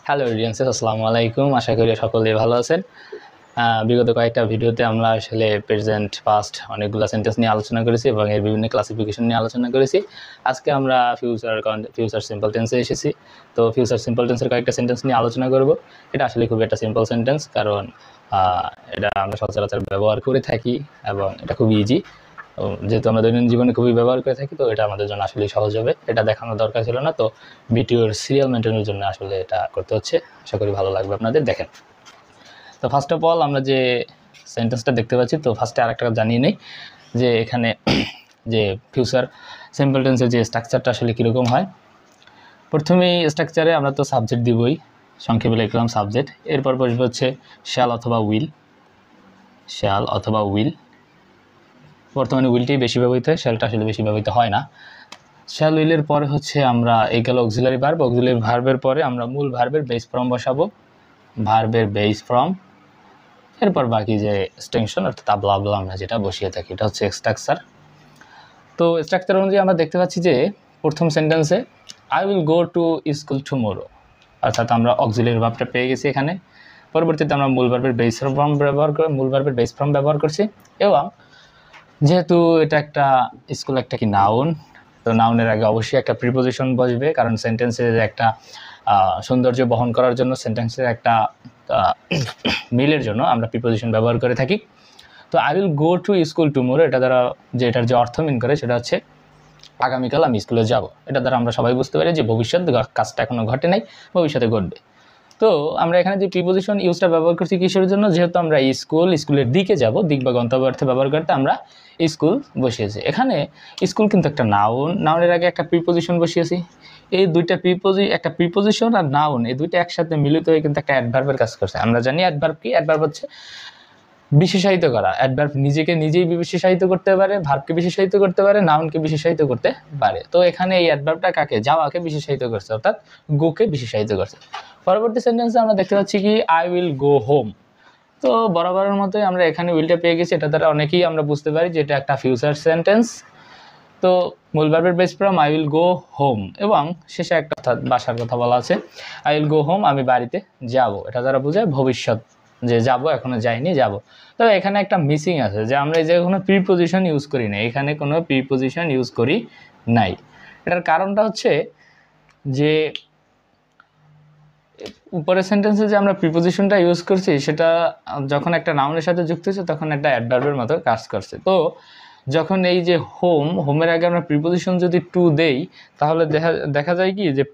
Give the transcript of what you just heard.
Hello audiences, আসসালামু আলাইকুম। আশা করি সকলেই ভালো আছেন। বিগত কয়েকটা ভিডিওতে আমরা আসলে প্রেজেন্ট পাস্ট অনেকগুলো সেন্টেন্স নিয়ে আলোচনা করেছি এবং এর বিভিন্ন ক্লাসিফিকেশন নিয়ে আলোচনা করেছি। আজকে আমরা ফিউচার সিম্পল টেন্সে এসেছি। তো ফিউচার সিম্পল টেন্সের কয়েকটা সেন্টেন্স নিয়ে আলোচনা করব। এটা আসলে খুব একটা সিম্পল সেন্টেন্স, কারণ এটা আমরা সচরাচর ব্যবহার করে থাকি এবং এটা খুব ইজি। যেহেতু আমরা দৈনন্দিন জীবনে খুবই ব্যবহার করে থাকি, তো এটা আমাদের জন্য আসলে সহজ হবে। এটা দেখানোর দরকার ছিল না, তো ভিডিওর সিরিয়াল মেনটেনের জন্য আসলে এটা করতে হচ্ছে। আশা করি ভালো লাগবে আপনাদের। দেখেন, তো ফার্স্ট অফ অল আমরা যে সেন্টেন্সটা দেখতে পাচ্ছি, তো ফার্স্টে আরেকটা জানিয়ে নেই যে এখানে যে ফিউচার সিম্পল টেন্সের যে স্ট্রাকচারটা আসলে কীরকম হয়। প্রথমেই স্ট্রাকচারে আমরা তো সাবজেক্ট দিবই, সংক্ষেপে লিখলাম সাবজেক্ট। এরপর বসবে হচ্ছে শ্যাল অথবা উইল। শ্যাল অথবা উইল, বর্তমানে উইলটাই বেশি ব্যবহৃত হয়, শ্যালটা আসলে বেশি ব্যবহৃত হয় না। শ্যাল উইলের পরে হচ্ছে আমরা এই গেল অক্সিলারি ভার্ব। অক্সিলারি ভার্বের পরে আমরা মূল ভার্বের বেস ফর্ম বসাবো, ভার্বের বেস ফর্ম। এরপর বাকি যে এক্সটেনশন অর্থাৎ আবলা আমরা যেটা বসিয়ে থাকি, এটা হচ্ছে স্ট্রাকচার। তো স্ট্রাকচার অনুযায়ী আমরা দেখতে পাচ্ছি যে প্রথম সেন্টেন্সে I will go to school tomorrow, অর্থাৎ আমরা অক্সিলারি ভার্বটা পেয়ে গেছি এখানে। পরবর্তীতে আমরা মূল ভার্বের বেস ফর্ম ব্যবহার করছি, এবং যেহেতু এটা একটা স্কুল একটা কি নাউন, তো নাউনের আগে অবশ্যই একটা প্রিপোজিশন বসবে, কারণ সেন্টেন্সের একটা সৌন্দর্য বহন করার জন্য, সেন্টেন্সের একটা মিলের জন্য আমরা প্রিপোজিশন ব্যবহার করে থাকি। তো I will go to school tomorrow, এটা দ্বারা যে এটার যে অর্থ মিন করে সেটা হচ্ছে আগামীকাল আমি স্কুলে যাব। এটা দ্বারা আমরা সবাই বুঝতে পারি যে ভবিষ্যৎ কাজটা এখনও ঘটে নাই, ভবিষ্যতে ঘটবে। তো আমরা এখানে যে প্রিপোজিশন ইউজটা ব্যবহার করছি কিসের জন্য, যেহেতু আমরা স্কুলের দিকে যাব, দিক বা গন্তব্য অর্থে ব্যবহার করতে আমরা স্কুল বসিয়েছি। এখানে স্কুল কিন্তু একটা নাউনের আগে একটা প্রিপোজিশন বসিয়েছি। এই দুইটা একটা প্রিপোজিশন আর নাউন, এই দুইটা একসাথে মিলিত হয়ে কিন্তু একটা অ্যাডভার্বের কাজ করছে। আমরা জানি অ্যাডভার্ব কি? অ্যাডভার্ব হচ্ছে বিশেষায়িত করা। অ্যাডভার্ব নিজেকে নিজেই বিশেষায়িত করতে পারে, ভার্বকে বিশেষায়িত করতে পারে, নাউনকে বিশেষায়িত করতে পারে। তো এখানে এই অ্যাডভার্বটা কাকে? যাওয়াকে বিশেষায়িত করছে, অর্থাৎ গোকে বিশেষায়িত করছে। পরবর্তী সেন্টেন্সে আমরা দেখতে পাচ্ছি কি আই উইল গো হোম। তো বরাবরের মতোই আমরা এখানে উইলটা পেয়ে গেছি। এটা দ্বারা অনেকেই আমরা বুঝতে পারি যে এটা একটা ফিউচার সেন্টেন্স। তো মূল ভার্বের base form I will go home, এবং শেষে একটা অর্থাৎ বাসার কথা বলা আছে, আই উইল গো হোম, আমি বাড়িতে যাব। এটা দ্বারা বোঝায় ভবিষ্যৎ, যে যাব, এখনো যাইনি, যাব। তবে এখানে একটা মিসিং আছে, যে আমরা এই যে কোনো প্রিপোজিশন ইউজ করি না, এখানে কোনো প্রিপোজিশন ইউজ করি নাই। এটার কারণটা হচ্ছে যে উপরের সেন্টেন্সে যে আমরা প্রিপোজিশনটা ইউজ করছি, সেটা যখন একটা নাউনের সাথে যুক্ত হচ্ছে তখন একটা অ্যাডভার্বের মতো কাজ করছে। তো যখন এই যে হোমের আগে আমরা প্রিপোজিশন যদি টু দেই, তাহলে দেখা যায় কি যে